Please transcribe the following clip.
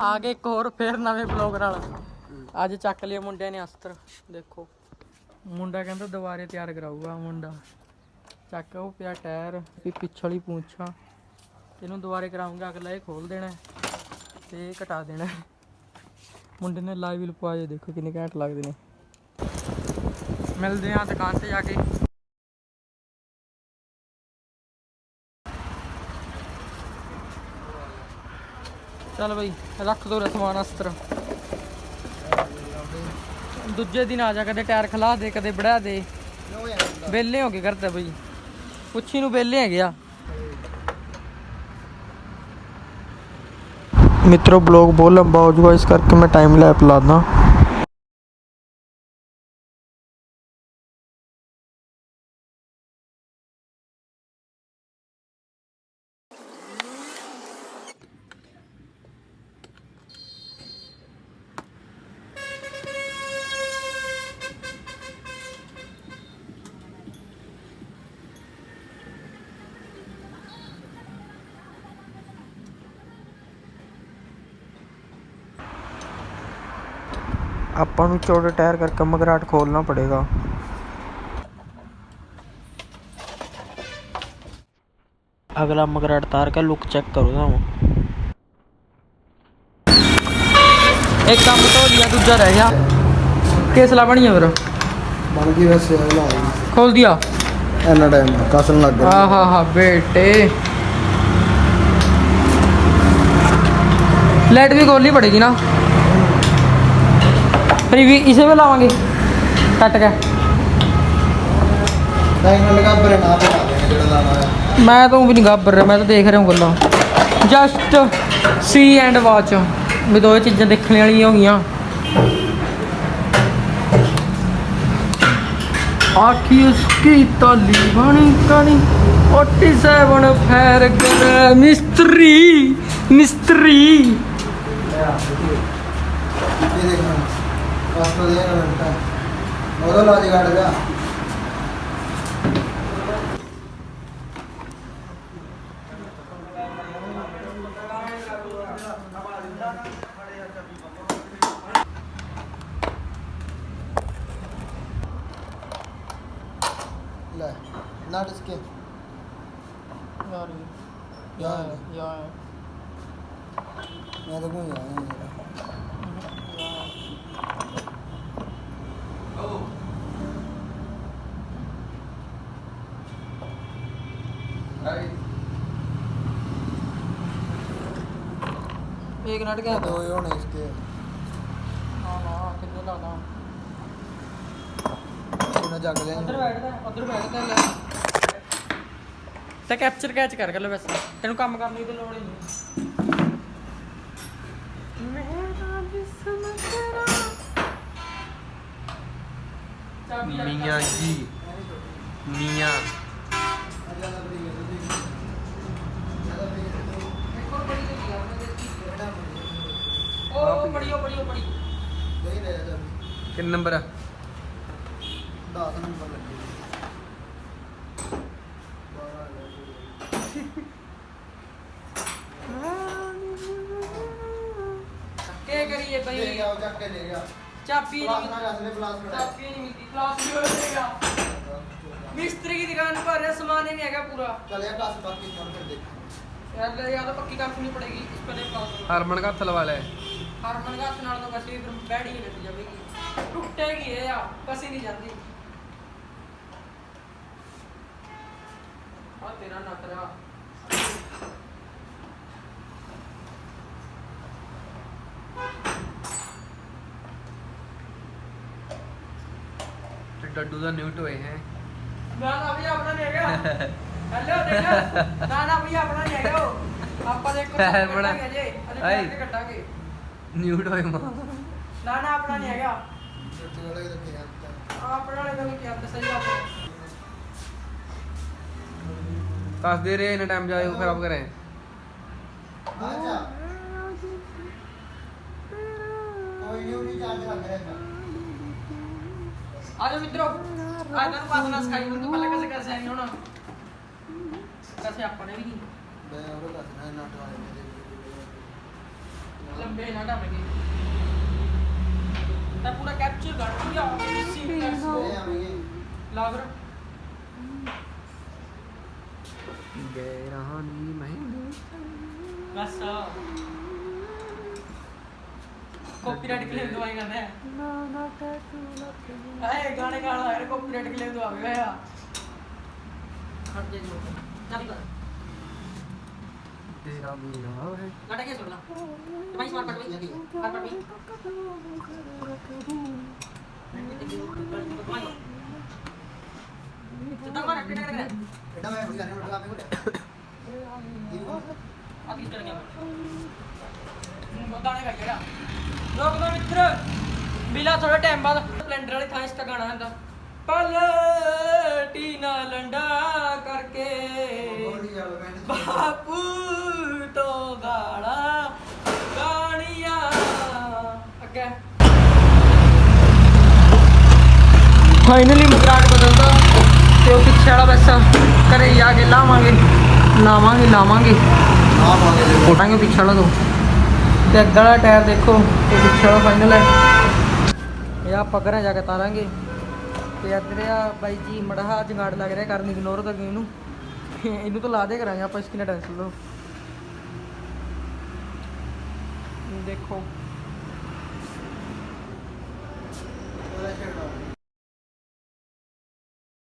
ਆ ਗਏ ਇੱਕ ਹੋਰ ਫੇਰ ਨਵੇਂ ਬਲੌਗ ਨਾਲ। ਅੱਜ ਚੱਕ ਲਿਆ ਮੁੰਡਿਆਂ ਨੇ ਅਸਤਰ। ਦੇਖੋ ਮੁੰਡਾ ਕਹਿੰਦਾ ਦੁਬਾਰੇ ਤਿਆਰ ਕਰਾਊਗਾ ਮੁੰਡਾ। ਚੱਕ ਉਹ ਪਿਆ ਟਾਇਰ ਵੀ ਪਿੱਛੇ ਵਾਲੀ ਪੂੰਛਾਂ, ਇਹਨੂੰ ਦੁਬਾਰੇ ਕਰਾਉਂਗਾ। ਅਗਲਾ ਇਹ ਖੋਲ ਦੇਣਾ ਤੇ ਇਹ ਕਟਾ ਦੇਣਾ। ਮੁੰਡੇ ਨੇ ਲਾਈਵ ਲਪਵਾਏ, ਦੇਖੋ ਕਿੰਨੇ ਘੈਂਟ ਲੱਗਦੇ ਨੇ। ਮਿਲਦੇ ਹਾਂ ਦੁਕਾਨ ਤੇ ਜਾ ਕੇ। ਚੱਲ ਬਈ ਰੱਖ ਦੋ ਸਮਾਨ ਅਸਤਰ। ਦੂਜੇ ਦਿਨ ਆ ਜਾ, ਕਦੇ ਟਾਇਰ ਖਲਾ ਦੇ ਕਦੇ ਵੜਾ ਦੇ। ਵਿਹਲੇ ਹੋ ਕੇ ਕਰਦਾ ਬਈ, ਪੁੱਛੀ ਨੂੰ ਵਿਹਲੇ ਹੈਗੇ ਆ। मित्रों ब्लॉग बहुत लंबा हो जाएगा, इस करके मैं टाइम लैप ला दा। ਆਪਾਂ ਨੂੰ ਚੌੜੇ ਟਾयर करके मगराट खोलना पड़ेगा। अगला मगराट तार का लुक चेक करो ना। एक काम तो लिया, दूजा रह गया। केसला बनी है फिर बन गई वैसे खोल दिया इतना टाइम कसन लग गया। हाँ हाँ बेटे लाइट भी खोलनी पड़ेगी ना, फिर भी इसे भी लावांगे कट के। मैं तो भी नहीं घाबर रहा, मैं तो देख रहा हूँ गल्ला जस्ट सी एंड वॉच भी। दो चीज़ें देखने वाली हो गई। आखी उसकी ताली बनी काली 47 फैर मिस्त्री मिस्त्री। नट इसके यार मैं तो घूम एक नट क्या दो होने इसके। हाँ हाँ कितने लाना जग ले उधर बैठदा ले ਤੇ ਕੈਪਚਰ ਕੈਚ ਕਰ ਲੈ। ਵੈਸੇ ਤੈਨੂੰ ਕੰਮ ਕਰਨ ਦੀ ਤਾਂ ਲੋੜ ਹੀ ਨਹੀਂ। ਮੇਰਾ ਜਿਸਮ ਤੇਰਾ मियाँ जी मियाँ ओ बड़ी किन नंबर है 10 नंबर लगे। क्या करिए भाई, ले गया चक के ले गया चाबी प्लास ना कसने प्लास में चाबी नहीं मिलती। क्लास भी हो जाएगा। मिस्त्री की दुकान पर है, सामान ही नहीं है पूरा। चल यार क्लास बाकी फोन कर देख यार या तो पक्की करनी पड़ेगी इस पर एक क्लास। हरमन का हथ लवा ले। हरमन का हथ नाल तो वैसे भी फिर बैठ ही नहीं जाएगी, टूटेगी है यार, कसी नहीं जाती। और तेरा नटरा डड्डू का न्यूट हुए हैं। ना अभी अपना नहीं है। हेलो देखो ना अभी अपना नहीं है। आपा देखो बड़ा जे अरे पैसे कटांगे न्यूट होए मां ना अपना नहीं है। अपना वाले का क्या सही बात है। कस दे रहे इन्हें टाइम जाए खराब करें। अच्छा कोई न्यू चार्ज लग रहा है। आज मित्रों आज तक पास ना सिखाई तो पहले कैसे कैसे आई होना कैसे अपने भी नहीं मैं और कसना नट वाले ਲੰਬੇ ਨਾ ਢਾਵੇਂਗੇ ਤਾਂ ਪੂਰਾ ਕੈਪਚਰ ਕਰ ਦਿਆ ਸੀਨਸ ਇਹ ਆਵੇਂਗੇ ਲਾ ਫਿਰ ਗੈਰਾਨੀ ਮਹਿੰਦੀ ਬਸ ਕਾਪੀਰਾਈਟ ਕਲੇਮ ਦਵਾਈ ਕਰਦਾ ਹੈ ਆਏ ਗਾਣੇ ਗਾਣਾ ਯਾਰ ਕਾਪੀਰਾਈਟ ਕਲੇਮ ਦਵਾਵੇ ਹੋਇਆ ਹਟ ਜੇ ਜੋ ਚੱਲ ਕਰ ਤੇਰਾ ਮੇਰਾ ਹੈ ਗਾਣਾ ਕੀ ਸੁਣਨਾ तुम्हारी स्मार्ट पट भी हर पट भी कितना मार कितना कर बेटा मैं बुझाने में आप बेटा आप किस तरह क्या गाने का क्या लोग तो मित्र बिला थोड़ा टाइम बाद स्प्लेंडर वाली था इसका गाना है पलटी ना लंडा करके बापू तो गाड़ा गाड़िया अगे फाइनली मजाक बदलता ਤੇ ਉਹ ਪਿੱਛੇ ਵਾਲਾ ਬੱਸ ਘਰੇ ਜਾ ਕੇ ਲਾਵਾਂਗੇ ਲਾਵਾਂਗੇ आप आगे देखो ਫੋਟਾਂਗੇ ਪਿੱਛੇ ਵਾਲਾ ਤੋਂ ਤੇ ਅੱਗੇ ਵਾਲਾ ਟਾਇਰ ਦੇਖੋ ਤੇ ਪਿੱਛੇ ਵਾਲਾ ਫਾਈਨਲ ਹੈ ਇਹ ਆਪਾਂ ਘਰੇ ਜਾ ਕੇ ਤਾਰਾਂਗੇ ਤੇ ਇੱਧਰ ਆ ਬਾਈ ਜੀ ਮੜਹਾ ਜਗਾੜ ਲੱਗ ਰਿਹਾ ਕਰਨ ਇਗਨੋਰ ਕਰ ਇਹਨੂੰ ਇਹਨੂੰ ਤਾਂ ਲਾ ਦੇ ਕਰਾਂਗੇ ਆਪਾਂ ਇਸਕੀ ਨਾ ਟੈਨਸ਼ਨ ਲਓ ਦੇਖੋ